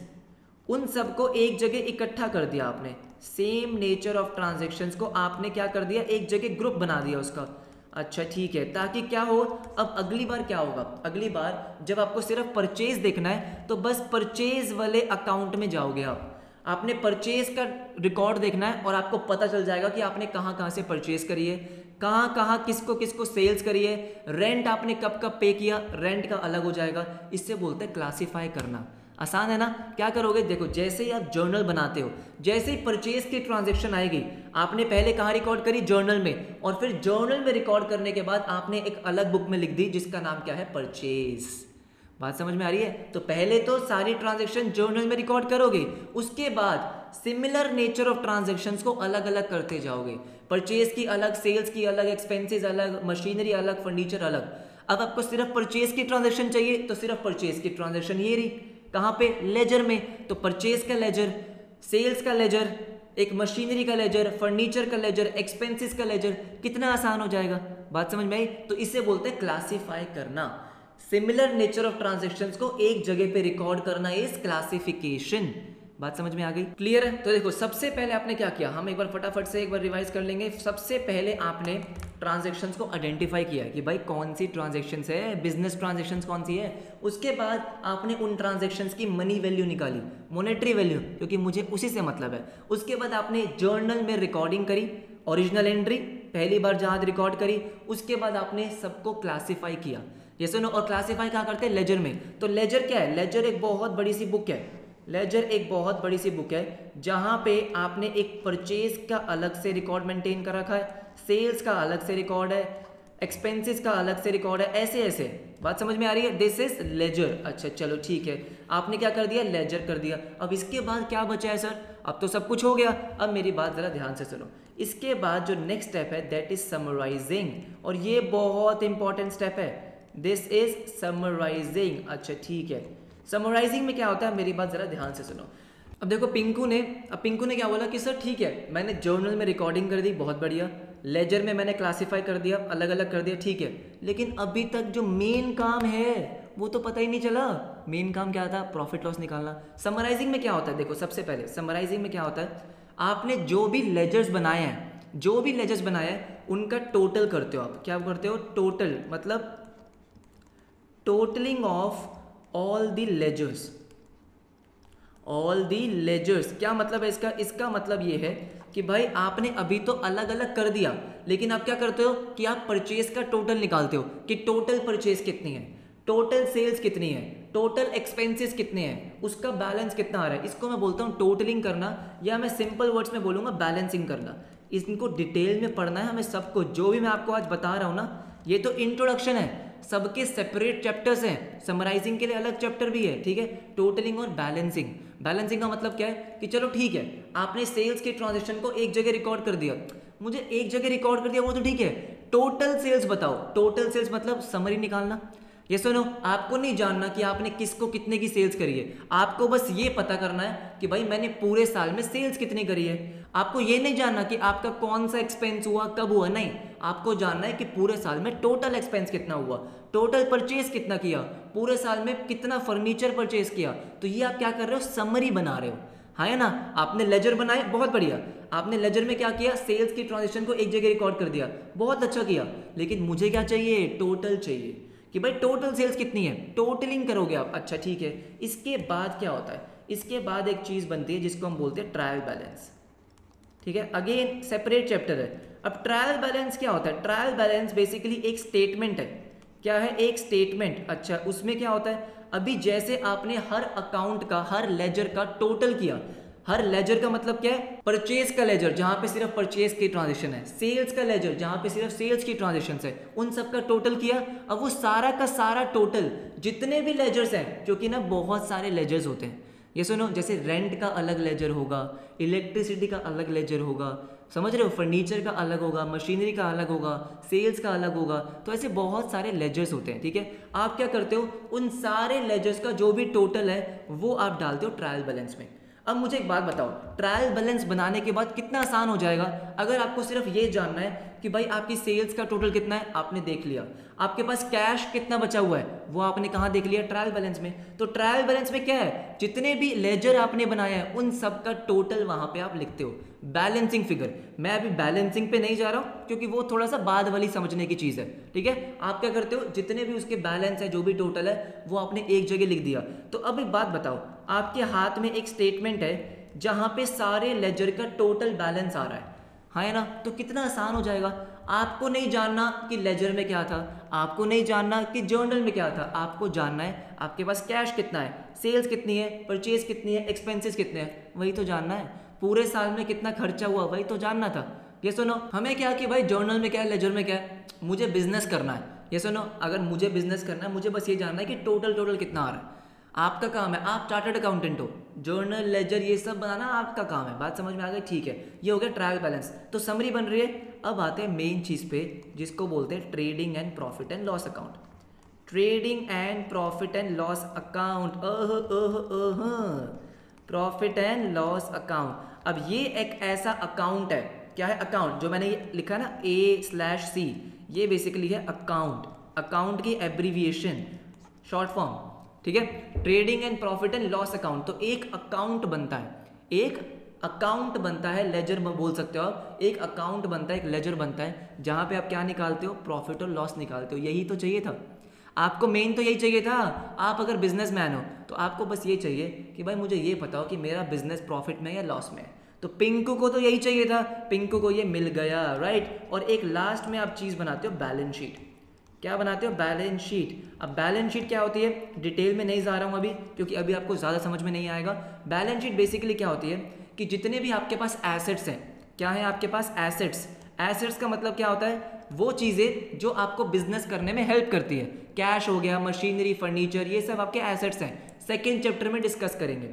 उन सबको एक जगह इकट्ठा कर दिया आपने। सेम नेचर ऑफ ट्रांजेक्शन्स को आपने क्या कर दिया, एक जगह ग्रुप बना दिया उसका। अच्छा ठीक है, ताकि क्या हो, अब अगली बार क्या होगा, अगली बार जब आपको सिर्फ परचेज देखना है तो बस परचेज वाले अकाउंट में जाओगे आप, आपने परचेज का रिकॉर्ड देखना है और आपको पता चल जाएगा कि आपने कहाँ कहाँ से परचेज करी है, कहाँ कहाँ किसको किसको सेल्स करी है, रेंट आपने कब कब पे किया, रेंट का अलग हो जाएगा। इससे बोलते हैं क्लासीफाई करना। आसान है ना। क्या करोगे, देखो जैसे ही आप जर्नल बनाते हो, जैसे ही परचेज की ट्रांजैक्शन आएगी, आपने पहले कहाँ रिकॉर्ड करी, जर्नल में, और फिर जर्नल में रिकॉर्ड करने के बाद आपने एक अलग बुक में लिख दी जिसका नाम क्या है, परचेज। बात समझ में आ रही है। तो पहले तो सारी ट्रांजैक्शन जर्नल में रिकॉर्ड करोगे, उसके बाद सिमिलर नेचर ऑफ ट्रांजैक्शंस को अलग अलग करते जाओगे। परचेज की अलग, सेल्स की अलग, एक्सपेंसेस अलग, मशीनरी अलग, फर्नीचर अलग। अब आपको सिर्फ परचेज की ट्रांजैक्शन चाहिए तो सिर्फ परचेज की ट्रांजैक्शन ये रही, कहाँ पे, लेजर में। तो परचेज का लेजर, सेल्स का लेजर, एक मशीनरी का लेजर, फर्नीचर का लेजर, एक्सपेंसेस का लेजर, कितना आसान हो जाएगा। बात समझ में आई। तो इसे बोलते हैं क्लासिफाई करना। सिमिलर नेचर ऑफ ट्रांजैक्शंस को एक जगह पे रिकॉर्ड करना इज क्लासिफिकेशन। बात समझ में आ गई, क्लियर है। तो देखो सबसे पहले आपने क्या किया, हम एक बार फटाफट से एक बार रिवाइज कर लेंगे। सबसे पहले आपने ट्रांजैक्शंस को आइडेंटिफाई किया कि भाई कौन सी ट्रांजैक्शंस है, बिजनेस ट्रांजैक्शंस कौन सी है। उसके बाद आपने उन ट्रांजैक्शंस की मनी वैल्यू निकाली, मॉनेटरी वैल्यू, क्योंकि मुझे उसी से मतलब है। उसके बाद आपने जर्नल में रिकॉर्डिंग करी, ओरिजिनल एंट्री पहली बार जहाँ रिकॉर्ड करी। उसके बाद आपने सबको क्लासीफाई किया, ये सुनो। और क्लासीफाई कहाँ करते हैं, लेजर में। तो लेजर क्या है, लेजर एक बहुत बड़ी सी बुक है। लेजर एक बहुत बड़ी सी बुक है जहाँ पे आपने एक परचेज का अलग से रिकॉर्ड मेंटेन कर रखा है, सेल्स का अलग से रिकॉर्ड है, एक्सपेंसेस का अलग से रिकॉर्ड है, ऐसे ऐसे। बात समझ में आ रही है, दिस इज लेजर। अच्छा चलो ठीक है, आपने क्या कर दिया, लेजर कर दिया। अब इसके बाद क्या बचा है सर, अब तो सब कुछ हो गया। अब मेरी बात जरा ध्यान से सुनो। इसके बाद जो नेक्स्ट स्टेप है दैट इज समराइजिंग, और ये बहुत इंपॉर्टेंट स्टेप है। This is summarising. अच्छा ठीक है, समराइजिंग में क्या होता है, मेरी बात जरा ध्यान से सुनो। अब देखो पिंकू ने क्या बोला कि सर ठीक है, मैंने जर्नल में रिकॉर्डिंग कर दी, बहुत बढ़िया, लेजर में मैंने क्लासिफाई कर दिया, अलग अलग कर दिया, ठीक है, लेकिन अभी तक जो मेन काम है वो तो पता ही नहीं चला। मेन काम क्या था, प्रॉफिट लॉस निकालना। समराइजिंग में क्या होता है, देखो सबसे पहले समराइजिंग में क्या होता है, आपने जो भी लेजर्स बनाए हैं, उनका टोटल करते हो आप। क्या करते हो, टोटल, मतलब totalling of all the ledgers. क्या मतलब है इसका मतलब ये है कि भाई आपने अभी तो अलग अलग कर दिया, लेकिन आप क्या करते हो कि आप परचेज का टोटल निकालते हो कि टोटल परचेज कितनी है, टोटल सेल्स कितनी है, टोटल एक्सपेंसेस कितने हैं, उसका बैलेंस कितना आ रहा है। इसको मैं बोलता हूँ टोटलिंग करना, या मैं सिंपल वर्ड्स में बोलूँगा बैलेंसिंग करना। इनको डिटेल में पढ़ना है हमें सबको। जो भी मैं आपको आज बता रहा हूँ ना, ये तो इंट्रोडक्शन है, सबके सेपरेट चैप्टर्स हैं। समराइजिंग के लिए अलग चैप्टर भी है, ठीक है। टोटलिंग और बैलेंसिंग का मतलब क्या है कि चलो ठीक है, आपने सेल्स के ट्रांजैक्शन को एक जगह रिकॉर्ड कर दिया, मुझे एक जगह रिकॉर्ड कर दिया वो तो ठीक है, टोटल सेल्स बताओ। टोटल सेल्स मतलब समरी निकालना। ये सुनो, आपको नहीं जानना कि आपने किसको कितने की सेल्स करी है, आपको बस ये पता करना है कि भाई मैंने पूरे साल में सेल्स कितनी करी है। आपको ये नहीं जानना कि आपका कौन सा एक्सपेंस हुआ, कब हुआ, नहीं, आपको जानना है कि पूरे साल में टोटल एक्सपेंस कितना हुआ, टोटल परचेज कितना किया, पूरे साल में कितना फर्नीचर परचेज किया। तो ये आप क्या कर रहे हो, समरी बना रहे हो, हाँ है ना। आपने लेजर बनाए, बहुत बढ़िया। आपने लेजर में क्या किया, सेल्स की ट्रांजेक्शन को एक जगह रिकॉर्ड कर दिया, बहुत अच्छा किया। लेकिन मुझे क्या चाहिए, टोटल चाहिए कि भाई टोटल सेल्स कितनी है, टोटलिंग करोगे आप। अच्छा ठीक है, इसके बाद क्या होता है, इसके बाद एक चीज़ बनती है जिसको हम बोलते हैं ट्रायल बैलेंस, ठीक है। अगेन सेपरेट चैप्टर है। अब ट्रायल बैलेंस क्या होता है, ट्रायल बैलेंस बेसिकली एक स्टेटमेंट है। क्या है, एक स्टेटमेंट। अच्छा उसमें क्या होता है, अभी जैसे आपने हर अकाउंट का, हर लेजर का टोटल किया, हर लेजर का मतलब क्या है, परचेज का लेजर जहां पे सिर्फ परचेज की ट्रांजेक्शन है, सेल्स का लेजर जहां पे सिर्फ सेल्स की ट्रांजेक्शन है, उन सब का टोटल किया। अब वो सारा का सारा टोटल, जितने भी लेजर्स हैं, क्योंकि ना बहुत सारे लेजर्स होते हैं, ये सुनो, जैसे रेंट का अलग लेजर होगा, इलेक्ट्रिसिटी का अलग लेजर होगा, समझ रहे हो, फर्नीचर का अलग होगा, मशीनरी का अलग होगा, सेल्स का अलग होगा, तो ऐसे बहुत सारे लेजर्स होते हैं, ठीक है। आप क्या करते हो, उन सारे लेजर्स का जो भी टोटल है वो आप डालते हो ट्रायल बैलेंस में। अब मुझे एक बात बताओ, ट्रायल बैलेंस बनाने के बाद कितना आसान हो जाएगा अगर आपको सिर्फ ये जानना है कि भाई आपकी सेल्स का टोटल कितना है, आपने देख लिया। आपके पास कैश कितना बचा हुआ है, वो आपने कहाँ देख लिया, ट्रायल बैलेंस में। तो ट्रायल बैलेंस में क्या है, जितने भी लेजर आपने बनाया है उन सब का टोटल वहां पे आप लिखते हो, बैलेंसिंग फिगर। मैं अभी बैलेंसिंग पे नहीं जा रहा हूं क्योंकि वो थोड़ा सा बाद वाली समझने की चीज है, ठीक है। आप क्या करते हो, जितने भी उसके बैलेंस है, जो भी टोटल है, वो आपने एक जगह लिख दिया। तो अब एक बात बताओ, आपके हाथ में एक स्टेटमेंट है जहां पे सारे लेजर का टोटल बैलेंस आ रहा है ना, तो कितना आसान हो जाएगा। आपको नहीं जानना कि लेजर में क्या था, आपको नहीं जानना कि जर्नल में क्या था, आपको जानना है आपके पास कैश कितना है, सेल्स कितनी है, परचेज कितनी है, एक्सपेंसेस कितने हैं, वही तो जानना है। पूरे साल में कितना खर्चा हुआ, वही तो जानना था। ये सुनो, हमें क्या कि भाई जर्नल में क्या है, लेजर में क्या है, मुझे बिजनेस करना है। ये सुनो, अगर मुझे बिजनेस करना है, मुझे बस ये जानना है कि टोटल कितना आ रहा है। आपका काम है, आप चार्टर्ड अकाउंटेंट हो, जर्नल लेजर ये सब बनाना आपका काम है। बात समझ में आ गई, ठीक है। ये हो गया ट्रायल बैलेंस, तो समरी बन रही है। अब आते हैं मेन चीज पे जिसको बोलते हैं trading and profit and loss account. Trading and profit and loss account, profit and loss account. अब ये एक ऐसा अकाउंट है, क्या है अकाउंट, जो मैंने ये लिखा ना A/C, ये बेसिकली है अकाउंट, अकाउंट की एब्रीविएशन, शॉर्ट फॉर्म, ठीक है। Trading and profit and loss account, तो एक अकाउंट बनता है, एक अकाउंट बनता है, लेजर बोल सकते हो आप, एक अकाउंट बनता है, एक लेजर बनता है, जहां पे आप क्या निकालते हो, प्रॉफिट और लॉस निकालते हो। यही तो चाहिए था आपको, मेन तो यही चाहिए था। आप अगर बिजनेसमैन हो तो आपको बस ये चाहिए कि भाई मुझे ये बताओ कि मेरा बिजनेस प्रॉफिट में या लॉस में है। तो पिंकू को तो यही चाहिए था, पिंकू को ये मिल गया, राइट। और एक लास्ट में आप चीज बनाते हो, बैलेंस शीट। क्या बनाते हो, बैलेंस शीट। अब बैलेंस शीट क्या होती है, डिटेल में नहीं जा रहा हूं अभी क्योंकि अभी आपको ज़्यादा समझ में नहीं आएगा। बैलेंस शीट बेसिकली क्या होती है कि जितने भी आपके पास एसेट्स हैं, क्या है आपके पास एसेट्स, एसेट्स का मतलब क्या होता है, वो चीज़ें जो आपको बिजनेस करने में हेल्प करती है। कैश हो गया, मशीनरी, फर्नीचर, ये सब आपके एसेट्स हैं। सेकेंड चैप्टर में डिस्कस करेंगे।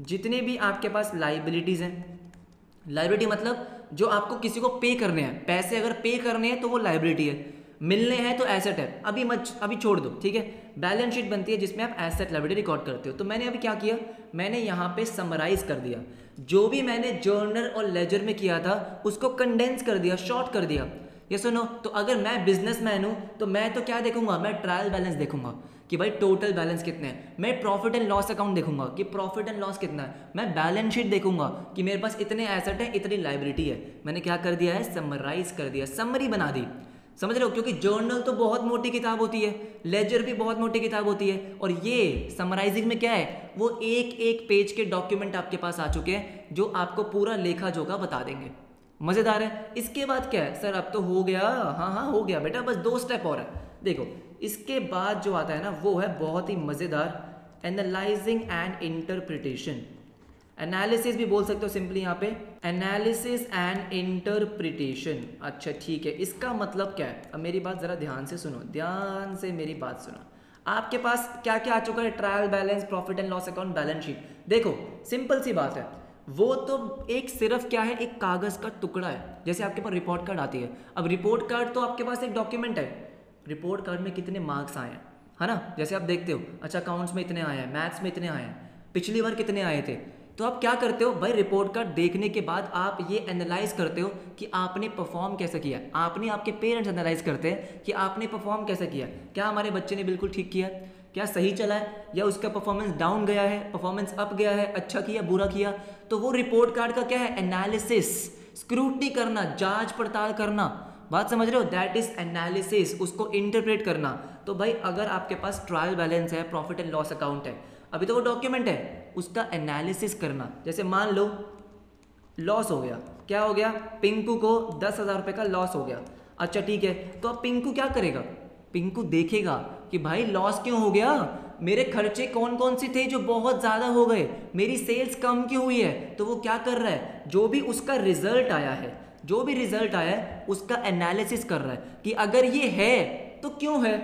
जितने भी आपके पास लाइबिलिटीज़ हैं, लाइबिलिटी मतलब जो आपको किसी को पे करने हैं, पैसे अगर पे करने हैं तो वो लाइबिलिटी है, मिलने हैं तो एसेट है। अभी छोड़ दो, ठीक है। बैलेंस शीट बनती है जिसमें आप एसेट लायबिलिटी रिकॉर्ड करते हो। तो मैंने अभी क्या किया, मैंने यहाँ पे समराइज कर दिया, जो भी मैंने जर्नल और लेजर में किया था उसको कंडेंस कर दिया, शॉर्ट कर दिया। ये सुनो, तो अगर मैं बिजनेसमैन हूँ तो मैं तो क्या देखूंगा, मैं ट्रायल बैलेंस देखूंगा कि भाई टोटल बैलेंस कितने हैं। मैं प्रॉफिट एंड लॉस अकाउंट देखूंगा कि प्रॉफिट एंड लॉस कितना है। मैं बैलेंस शीट देखूंगा कि मेरे पास इतने एसेट है, इतनी लायबिलिटी है। मैंने क्या कर दिया है, समराइज कर दिया, समरी बना दी। समझ रहे हो, क्योंकि जर्नल तो बहुत मोटी किताब होती है, लेजर भी बहुत मोटी किताब होती है, और ये समराइजिंग में क्या है, वो एक एक पेज के डॉक्यूमेंट आपके पास आ चुके हैं जो आपको पूरा लेखा जोखा बता देंगे। मजेदार है। इसके बाद क्या है, सर अब तो हो गया, हाँ हो गया बेटा, बस 2 स्टेप और है। देखो इसके बाद जो आता है ना वो है बहुत ही मजेदार, एनालाइजिंग एंड इंटरप्रिटेशन। एनालिसिस भी बोल सकते हो सिंपली यहाँ पे, एनालिसिस एंड इंटरप्रिटेशन। अच्छा ठीक है, इसका मतलब क्या है, अब मेरी बात जरा ध्यान से सुनो, ध्यान से मेरी बात सुनो। आपके पास क्या क्या आ चुका है, trial balance, profit and loss account, balance sheet. देखो सिंपल सी बात है, वो तो एक सिर्फ क्या है, एक कागज का टुकड़ा है। जैसे आपके पास रिपोर्ट कार्ड आती है, अब रिपोर्ट कार्ड तो आपके पास एक डॉक्यूमेंट है। रिपोर्ट कार्ड में कितने मार्क्स आए हैं, है ना, जैसे आप देखते हो, अच्छा अकाउंट्स में इतने आए हैं, मैथ्स में इतने आए हैं, पिछली बार कितने आए थे। तो आप क्या करते हो भाई, रिपोर्ट कार्ड देखने के बाद आप ये एनालाइज करते हो कि आपने परफॉर्म कैसे किया। आपने, आपके पेरेंट्स एनालाइज करते हैं कि आपने परफॉर्म कैसे किया, क्या हमारे बच्चे ने बिल्कुल ठीक किया, क्या सही चला है, या उसका परफॉर्मेंस डाउन गया है, परफॉर्मेंस अप गया है, अच्छा किया बुरा किया। तो वो रिपोर्ट कार्ड का क्या है, एनालिसिस, स्क्रूटनी करना, जांच पड़ताल करना। बात समझ रहे हो, दैट इज एनालिसिस, उसको इंटरप्रेट करना। तो भाई अगर आपके पास ट्रायल बैलेंस है, प्रॉफिट एंड लॉस अकाउंट है, अभी तो वो डॉक्यूमेंट है, उसका एनालिसिस करना। जैसे मान लो लॉस हो गया, क्या हो गया, पिंकू को 10,000 रुपये का लॉस हो गया। अच्छा ठीक है, तो अब पिंकू क्या करेगा, पिंकू देखेगा कि भाई लॉस क्यों हो गया, मेरे खर्चे कौन कौन से थे जो बहुत ज़्यादा हो गए, मेरी सेल्स कम क्यों हुई है। तो वो क्या कर रहा है, जो भी उसका रिजल्ट आया है, जो भी रिजल्ट आया है उसका एनालिसिस कर रहा है कि अगर ये है तो क्यों है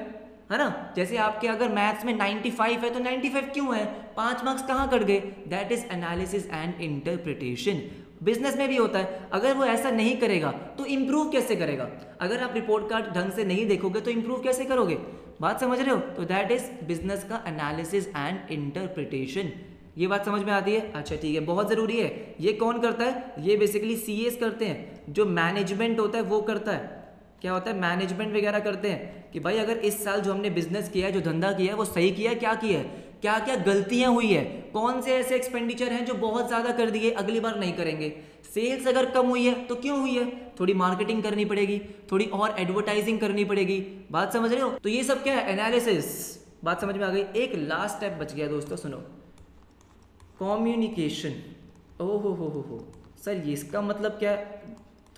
ना। जैसे आपके अगर मैथ्स में 95 है तो 95 क्यों है, 5 मार्क्स कहाँ कट गए, that is analysis and interpretation. Business में भी होता है, अगर वो ऐसा नहीं करेगा तो इंप्रूव कैसे करेगा। अगर आप रिपोर्ट कार्ड ढंग से नहीं देखोगे तो इंप्रूव कैसे करोगे। बात समझ रहे हो, तो दैट इज बिजनेस का एनालिसिस एंड इंटरप्रिटेशन। ये बात समझ में आती है? अच्छा ठीक है, बहुत ज़रूरी है। ये कौन करता है? ये बेसिकली सीएस करते हैं, जो मैनेजमेंट होता है वो करता है। क्या होता है? मैनेजमेंट वगैरह करते हैं कि भाई अगर इस साल जो हमने बिजनेस किया है, जो धंधा किया है, वो सही किया है, क्या किया है, क्या क्या गलतियां हुई है, कौन से ऐसे एक्सपेंडिचर हैं जो बहुत ज़्यादा कर दिए, अगली बार नहीं करेंगे। सेल्स अगर कम हुई है तो क्यों हुई है, थोड़ी मार्केटिंग करनी पड़ेगी, थोड़ी और एडवर्टाइजिंग करनी पड़ेगी। बात समझ रहे हो? तो ये सब क्या है? एनालिसिस। बात समझ में आ गई? एक लास्ट स्टेप बच गया दोस्तों, सुनो, कम्युनिकेशन। ओहो हो सर, ये इसका मतलब क्या है?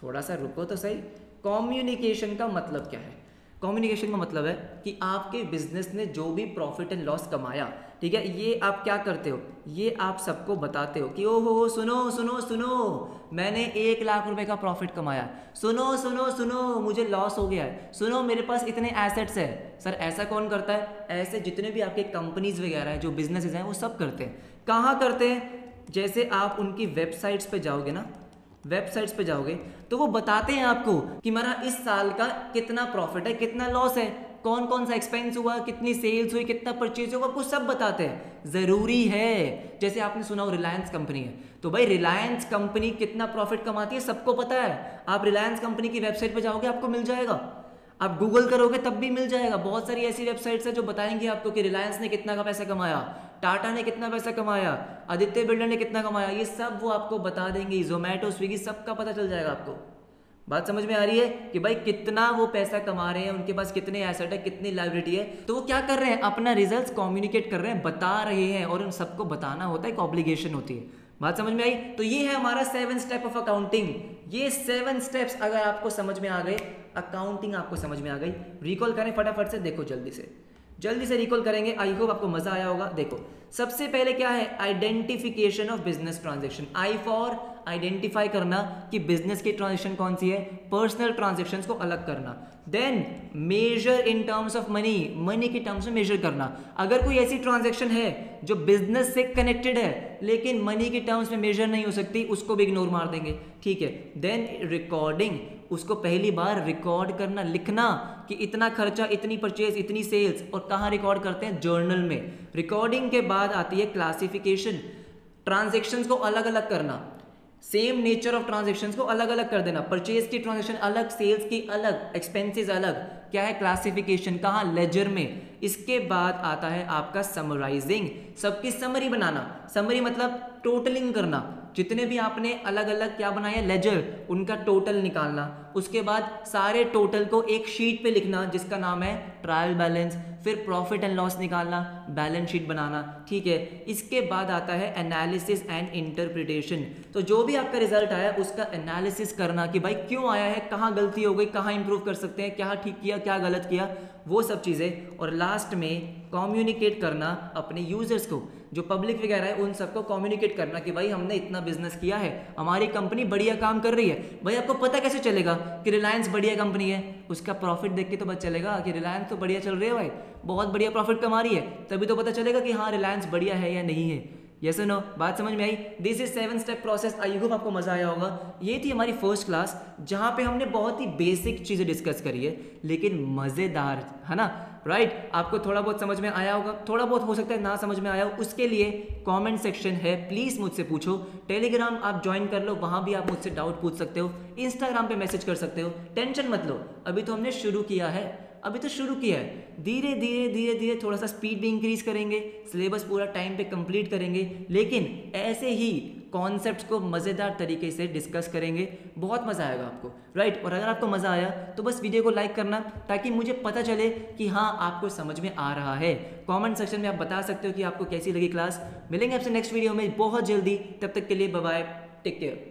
थोड़ा सा रुको तो सही। कम्युनिकेशन का मतलब क्या है? कम्युनिकेशन का मतलब है कि आपके बिजनेस ने जो भी प्रॉफिट एंड लॉस कमाया, ठीक है, ये आप क्या करते हो, ये आप सबको बताते हो कि ओहो सुनो सुनो सुनो, मैंने 1 लाख रुपए का प्रॉफिट कमाया, सुनो सुनो सुनो मुझे लॉस हो गया है, सुनो मेरे पास इतने एसेट्स है। सर ऐसा कौन करता है? ऐसे जितने भी आपके कंपनीज वगैरह हैं, जो बिजनेसेस हैं, वो सब करते हैं। कहाँ करते हैं? जैसे आप उनकी वेबसाइट्स पे जाओगे ना, वेबसाइट्स पे जाओगे तो वो बताते हैं आपको कि मेरा इस साल का कितना प्रॉफिट है, कितना लॉस है, कौन कौन सा एक्सपेंस हुआ, कितनी सेल्स हुई, कितना परचेज हुआ, आपको सब बताते हैं। ज़रूरी है। जैसे आपने सुना हो रिलायंस कंपनी है, तो भाई रिलायंस कंपनी कितना प्रॉफिट कमाती है सबको पता है। आप रिलायंस कंपनी की वेबसाइट पे जाओगे आपको मिल जाएगा, आप गूगल करोगे तब भी मिल जाएगा। बहुत सारी ऐसी वेबसाइट्स हैं जो बताएंगे आपको कि रिलायंस ने कितना का पैसा कमाया, टाटा ने कितना पैसा कमाया, आदित्य बिरला ने कितना कमाया, ये सब वो आपको बता देंगे। जोमेटो, स्विगी, सबका पता चल जाएगा आपको। बात समझ में आ रही है कि भाई कितना वो पैसा कमा रहे हैं, उनके पास कितने एसेट है, कितनी लायबिलिटी है। तो वो क्या कर रहे हैं? अपना रिजल्ट्स कम्युनिकेट कर रहे हैं, बता रहे हैं, और उन सबको बताना होता है, एक ऑब्लिगेशन होती है। बात समझ में आई? तो ये है हमारा 7 स्टेप ऑफ अकाउंटिंग। ये 7 स्टेप्स अगर आपको समझ में आ गए, अकाउंटिंग आपको समझ में आ गई। रिकॉल करें फटाफट से, देखो जल्दी से रिकॉल करेंगे। आई होप आपको मजा आया होगा। देखो सबसे पहले क्या है? Identification of business transaction. I for identify करना कि बिजनेस की ट्रांजेक्शन कौन सी है, पर्सनल ट्रांजेक्शन्स को अलग करना। Then measure in terms of money, money के टर्म्स में मेजर करना। अगर कोई ऐसी ट्रांजेक्शन है जो बिजनेस से कनेक्टेड है लेकिन मनी के टर्म्स में मेजर नहीं हो सकती, उसको भी इग्नोर मार देंगे, ठीक है। देन रिकॉर्डिंग, उसको पहली बार रिकॉर्ड करना, लिखना कि इतना खर्चा, इतनी परचेज, इतनी सेल्स, और कहाँ रिकॉर्ड करते हैं? जर्नल में। रिकॉर्डिंग के बाद आती है क्लासिफिकेशन, ट्रांजेक्शन्स को अलग अलग करना, सेम नेचर ऑफ ट्रांजेक्शन्स को अलग अलग कर देना। परचेज की ट्रांजेक्शन अलग, सेल्स की अलग, एक्सपेंसेस अलग, क्या है? क्लासिफिकेशन। कहाँ? लेजर में। इसके बाद आता है आपका समराइजिंग, सबकी समरी बनाना। समरी मतलब टोटलिंग करना, जितने भी आपने अलग अलग क्या बनाया लेजर, उनका टोटल निकालना। उसके बाद सारे टोटल को एक शीट पे लिखना जिसका नाम है ट्रायल बैलेंस। फिर प्रॉफिट एंड लॉस निकालना, बैलेंस शीट बनाना, ठीक है। इसके बाद आता है एनालिसिस एंड इंटरप्रिटेशन। तो जो भी आपका रिजल्ट आया उसका एनालिसिस करना कि भाई क्यों आया है, कहाँ गलती हो गई, कहाँ इंप्रूव कर सकते हैं, क्या ठीक किया, क्या गलत किया, वो सब चीज़ें। और लास्ट में कम्युनिकेट करना अपने यूजर्स को, जो पब्लिक वगैरह है उन सबको कम्युनिकेट करना कि भाई हमने इतना बिजनेस किया है, हमारी कंपनी बढ़िया काम कर रही है। भाई आपको पता कैसे चलेगा कि रिलायंस बढ़िया कंपनी है? उसका प्रॉफिट देख के तो पता चलेगा कि रिलायंस तो बढ़िया चल रही है, भाई बहुत बढ़िया प्रॉफिट कमा रही है, तभी तो पता चलेगा कि हाँ रिलायंस बढ़िया है या नहीं है। Yes no? बात समझ में आई? This is 7 step process. I hope आपको मजा आया होगा। ये थी हमारी फर्स्ट क्लास जहाँ पे हमने बहुत ही बेसिक चीज़ें डिस्कस करी है, लेकिन मज़ेदार, है ना? राइट? आपको थोड़ा बहुत समझ में आया होगा, थोड़ा बहुत हो सकता है ना समझ में आया हो, उसके लिए कमेंट सेक्शन है, प्लीज़ मुझसे पूछो। टेलीग्राम आप ज्वाइन कर लो, वहाँ भी आप मुझसे डाउट पूछ सकते हो। इंस्टाग्राम पे मैसेज कर सकते हो। टेंशन मत लो, अभी तो हमने शुरू किया है, धीरे धीरे थोड़ा सा स्पीड भी इंक्रीज करेंगे, सिलेबस पूरा टाइम पे कंप्लीट करेंगे, लेकिन ऐसे ही कॉन्सेप्ट्स को मज़ेदार तरीके से डिस्कस करेंगे। बहुत मज़ा आएगा आपको, राइट? और अगर आपको मज़ा आया तो बस वीडियो को लाइक करना ताकि मुझे पता चले कि हाँ आपको समझ में आ रहा है। कमेंट सेक्शन में आप बता सकते हो कि आपको कैसी लगी क्लास। मिलेंगे आपसे नेक्स्ट वीडियो में बहुत जल्दी, तब तक के लिए बाय बाय, टेक केयर।